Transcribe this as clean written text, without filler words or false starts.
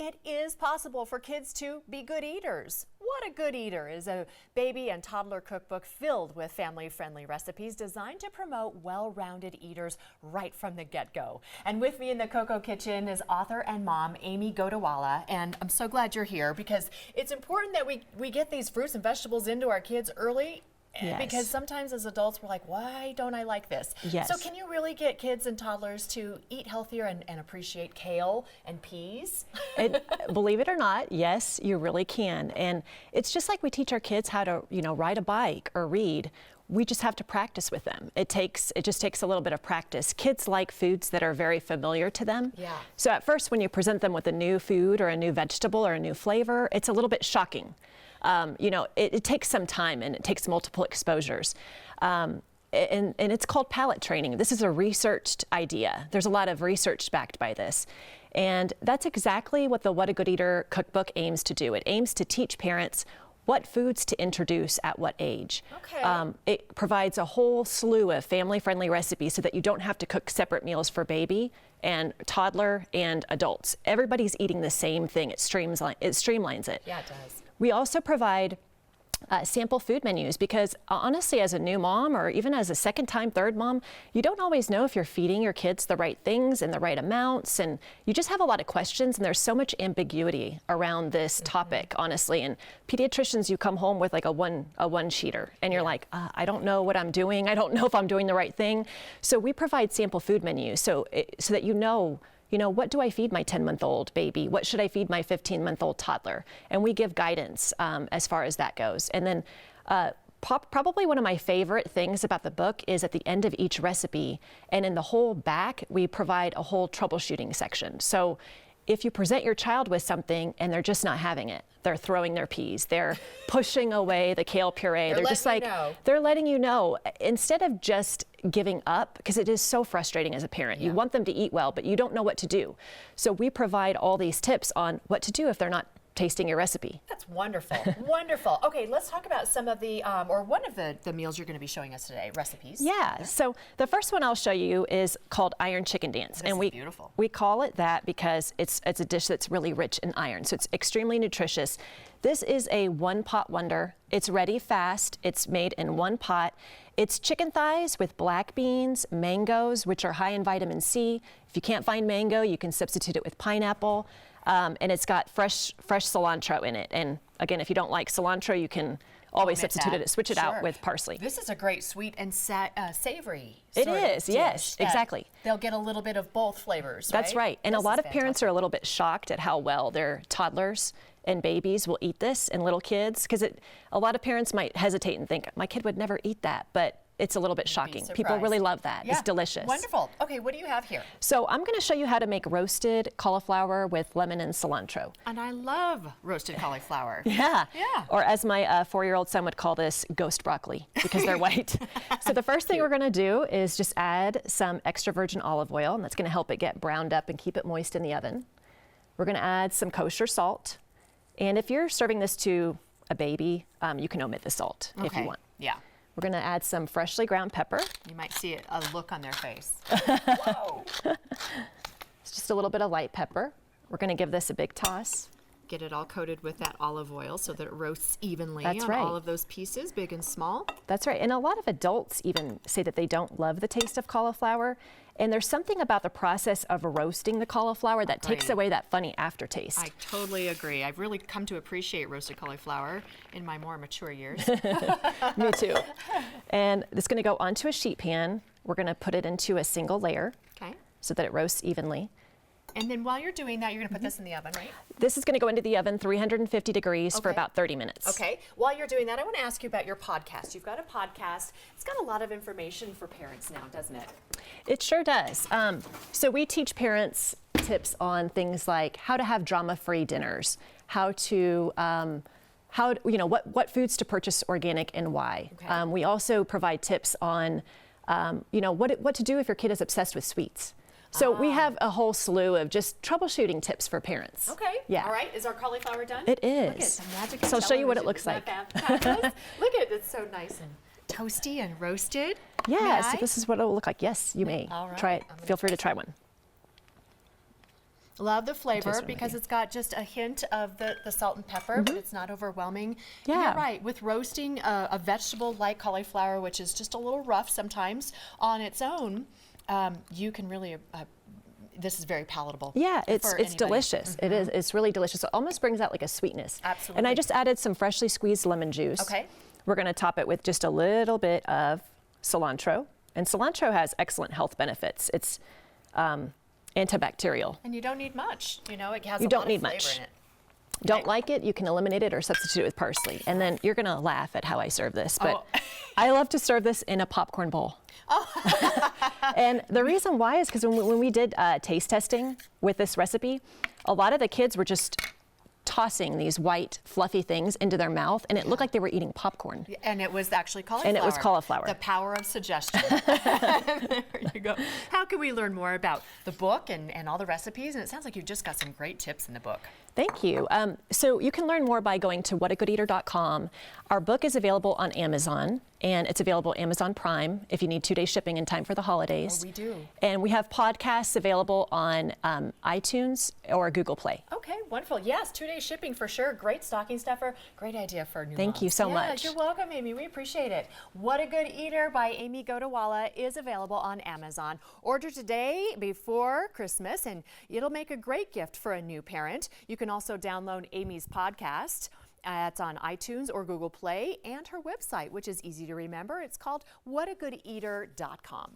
It is possible for kids to be good eaters. What a Good Eater is a baby and toddler cookbook filled with family-friendly recipes designed to promote well-rounded eaters right from the get-go. And with me in the Cocoa Kitchen is author and mom Amy Godawala, and I'm so glad you're here because it's important that we get these fruits and vegetables into our kids early. Yes. Because sometimes as adults we're like, why don't I like this? Yes. So can you really get kids and toddlers to eat healthier and appreciate kale and peas? Believe it or not, yes, you really can. And it's just like we teach our kids how to, ride a bike or read. We just have to practice with them. It just takes a little bit of practice. Kids like foods that are very familiar to them. Yeah. So at first when you present them with a new food or a new vegetable or a new flavor, it's a little bit shocking. It takes some time and it takes multiple exposures. And it's called palate training. This is a researched idea. There's a lot of research backed by this. And that's exactly what the What a Good Eater cookbook aims to do. It aims to teach parents what foods to introduce at what age. Okay. It provides a whole slew of family-friendly recipes so that you don't have to cook separate meals for baby and toddler and adults. Everybody's eating the same thing. It streamlines it. Yeah, it does. We also provide sample food menus because honestly, as a new mom or even as a second time, third mom, you don't always know if you're feeding your kids the right things and the right amounts, and you just have a lot of questions, and there's so much ambiguity around this topic, honestly. And pediatricians, you come home with like a one-sheeter and you're like, I don't know what I'm doing. I don't know if I'm doing the right thing. So we provide sample food menus so that what do I feed my 10-month-old baby? What should I feed my 15-month-old toddler? And we give guidance as far as that goes. And then probably one of my favorite things about the book is at the end of each recipe and in the whole back, we provide a whole troubleshooting section. So if you present your child with something and they're just not having it, they're throwing their peas, they're pushing away the kale puree, they're just like, they're letting you know, instead of just giving up, because it is so frustrating as a parent. You want them to eat well, but you don't know what to do. So we provide all these tips on what to do if they're not tasting your recipe. That's wonderful. Wonderful. Okay, let's talk about some of the, or one of the meals you're going to be showing us today, recipes. Yeah, so the first one I'll show you is called Iron Chicken Dance. This is beautiful. We call it that because it's a dish that's really rich in iron, so it's extremely nutritious. This is a one-pot wonder. It's ready fast. It's made in one pot. It's chicken thighs with black beans, mangoes, which are high in vitamin C. If you can't find mango, you can substitute it with pineapple. And it's got fresh cilantro in it. And again, if you don't like cilantro, you can always substitute it, switch it out with parsley. This is a great sweet and savory It is, yes, exactly. They'll get a little bit of both flavors, right? That's right. And a lot of parents are a little bit shocked at how well their toddlers and babies will eat this, and little kids, because a lot of parents might hesitate and think, my kid would never eat that, but it's a little bit shocking. People really love that. Yeah. It's delicious. Wonderful. Okay, what do you have here? So I'm going to show you how to make roasted cauliflower with lemon and cilantro. And I love roasted cauliflower. Yeah. Or as my 4-year-old son would call this, ghost broccoli, because they're white. So the first thing we're going to do is just add some extra virgin olive oil, and that's going to help it get browned up and keep it moist in the oven. We're going to add some kosher salt. And if you're serving this to a baby, you can omit the salt if you want. Yeah. We're going to add some freshly ground pepper. You might see a look on their face. Whoa! It's just a little bit of light pepper. We're going to give this a big toss. Get it all coated with that olive oil so that it roasts evenly on all of those pieces, big and small. That's right. And a lot of adults even say that they don't love the taste of cauliflower. And there's something about the process of roasting the cauliflower that takes away that funny aftertaste. I totally agree. I've really come to appreciate roasted cauliflower in my more mature years. Me too. And it's going to go onto a sheet pan. We're going to put it into a single layer so that it roasts evenly. And then while you're doing that, you're going to put this in the oven, right? This is going to go into the oven, 350 degrees for about 30 minutes. Okay. While you're doing that, I want to ask you about your podcast. You've got a podcast. It's got a lot of information for parents now, doesn't it? It sure does. So we teach parents tips on things like how to have drama-free dinners, how to what foods to purchase organic and why. Okay. We also provide tips on what to do if your kid is obsessed with sweets. So we have a whole slew of just troubleshooting tips for parents. Okay. Yeah. All right. Is our cauliflower done? It is. Look at some magic. So I'll show you what it looks like. Look at it. It's so nice and toasty and roasted. Yeah. So this is what it will look like. Yes, you may. All right. Try it. Feel free to try one. Love the flavor really because good. it's got just a hint of the salt and pepper, but it's not overwhelming. Yeah. You're right. With roasting a vegetable like cauliflower, which is just a little rough sometimes on its own, you can really. This is very palatable. Yeah, it's anybody. delicious. It is. It's really delicious. It almost brings out like a sweetness. Absolutely. And I just added some freshly squeezed lemon juice. Okay. We're going to top it with just a little bit of cilantro. And cilantro has excellent health benefits. It's antibacterial. And you don't need much. You know, it has You a don't lot need of flavor much. in it. Don't like it, you can eliminate it or substitute it with parsley. And then you're going to laugh at how I serve this, but Oh. I love to serve this in a popcorn bowl. And the reason why is because when we did taste testing with this recipe, a lot of the kids were just tossing these white fluffy things into their mouth, and it looked like they were eating popcorn. And it was actually cauliflower. And it was cauliflower. The power of suggestion. There you go. How can we learn more about the book and all the recipes? And it sounds like you've just got some great tips in the book. Thank you. So you can learn more by going to whatagoodeater.com. Our book is available on Amazon, and it's available Amazon Prime if you need 2-day shipping in time for the holidays. Oh, we do. And we have podcasts available on iTunes or Google Play. Okay, wonderful. Yes, 2-day shipping for sure. Great stocking stuffer. Great idea for new Thank you moms. so Yeah, much. You're welcome, Amy. We appreciate it. What a Good Eater by Amy Godawala is available on Amazon. Order today before Christmas, and it'll make a great gift for a new parent. You can also download Amy's podcast. It's on iTunes or Google Play, and her website, which is easy to remember. It's called whatagoodeater.com.